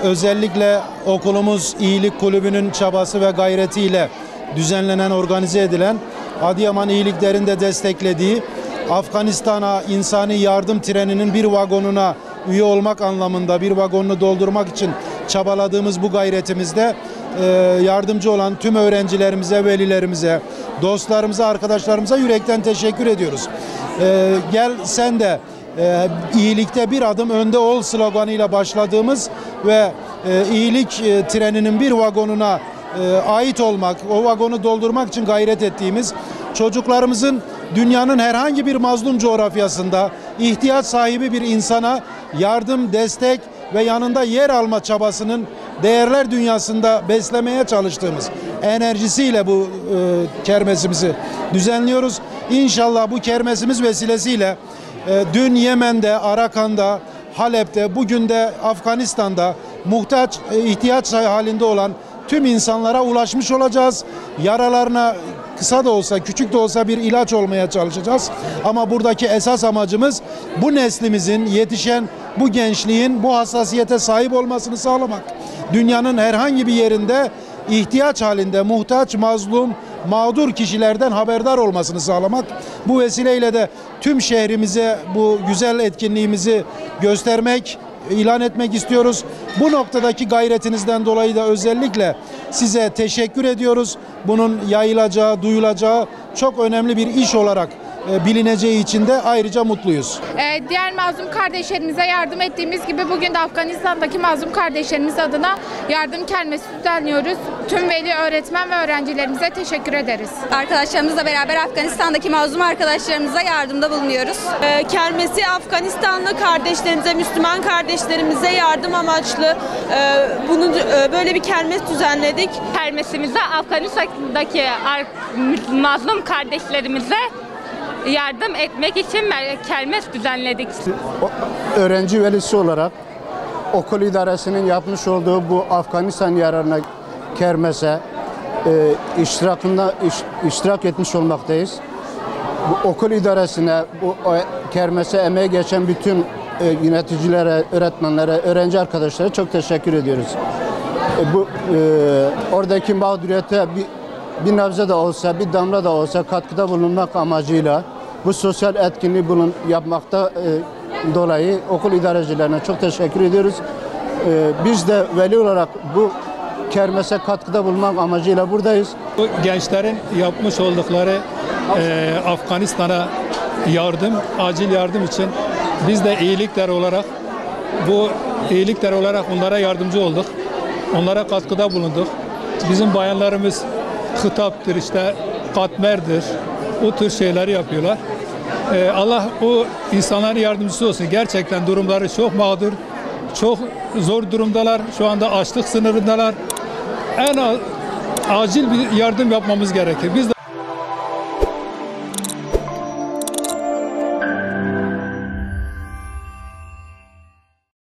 Özellikle okulumuz İyilik Kulübü'nün çabası ve gayretiyle düzenlenen, organize edilen Adıyaman İyilikler'in de desteklediği Afganistan'a insani yardım treninin bir vagonuna üye olmak anlamında bir vagonunu doldurmak için çabaladığımız bu gayretimizde yardımcı olan tüm öğrencilerimize, velilerimize, dostlarımıza, arkadaşlarımıza yürekten teşekkür ediyoruz. Gel sen de iyilikte bir adım önde ol sloganıyla başladığımız ve iyilik treninin bir vagonuna ait olmak, o vagonu doldurmak için gayret ettiğimiz çocuklarımızın dünyanın herhangi bir mazlum coğrafyasında ihtiyaç sahibi bir insana yardım, destek ve yanında yer alma çabasının değerler dünyasında beslemeye çalıştığımız enerjisiyle bu kermesimizi düzenliyoruz. İnşallah bu kermesimiz vesilesiyle dün Yemen'de, Arakan'da, Halep'te, bugün de Afganistan'da ihtiyaç halinde olan tüm insanlara ulaşmış olacağız. Yaralarına kısa da olsa, küçük de olsa bir ilaç olmaya çalışacağız. Ama buradaki esas amacımız bu neslimizin, yetişen bu gençliğin bu hassasiyete sahip olmasını sağlamak. Dünyanın herhangi bir yerinde ihtiyaç halinde muhtaç, mazlum, mağdur kişilerden haberdar olmasını sağlamak. Bu vesileyle de tüm şehrimize bu güzel etkinliğimizi göstermek, ilan etmek istiyoruz. Bu noktadaki gayretinizden dolayı da özellikle size teşekkür ediyoruz. Bunun yayılacağı, duyulacağı çok önemli bir iş olarak bilineceği için de ayrıca mutluyuz. Diğer mazlum kardeşlerimize yardım ettiğimiz gibi bugün de Afganistan'daki mazlum kardeşlerimiz adına yardım kermesi düzenliyoruz. Tüm veli, öğretmen ve öğrencilerimize teşekkür ederiz. Arkadaşlarımızla beraber Afganistan'daki mazlum arkadaşlarımıza yardımda bulunuyoruz. Kermesi Afganistanlı kardeşlerimize, Müslüman kardeşlerimize yardım amaçlı böyle bir kermes düzenledik. Kermesimize Afganistan'daki mazlum kardeşlerimize yardım etmek için kermes düzenledik. Öğrenci velisi olarak okul idaresinin yapmış olduğu bu Afganistan yararına kermese iştirak etmiş olmaktayız. Bu okul idaresine, bu kermese emeği geçen bütün yöneticilere, öğretmenlere, öğrenci arkadaşlara çok teşekkür ediyoruz. Oradaki mağduriyete bir nebze de olsa, bir damla da olsa katkıda bulunmak amacıyla bu sosyal etkinliği yapmakta dolayı okul idarecilerine çok teşekkür ediyoruz. Biz de veli olarak bu kermese katkıda bulunmak amacıyla buradayız. Bu gençlerin yapmış oldukları Afganistan'a yardım, acil yardım için biz de iyilikler olarak onlara yardımcı olduk. Onlara katkıda bulunduk. Bizim bayanlarımız hitaptır, işte katmerdir, o tür şeyleri yapıyorlar. Allah o insanların yardımcısı olsun. Gerçekten durumları çok mağdur, çok zor durumdalar. Şu anda açlık sınırındalar. En acil bir yardım yapmamız gerekir. Biz de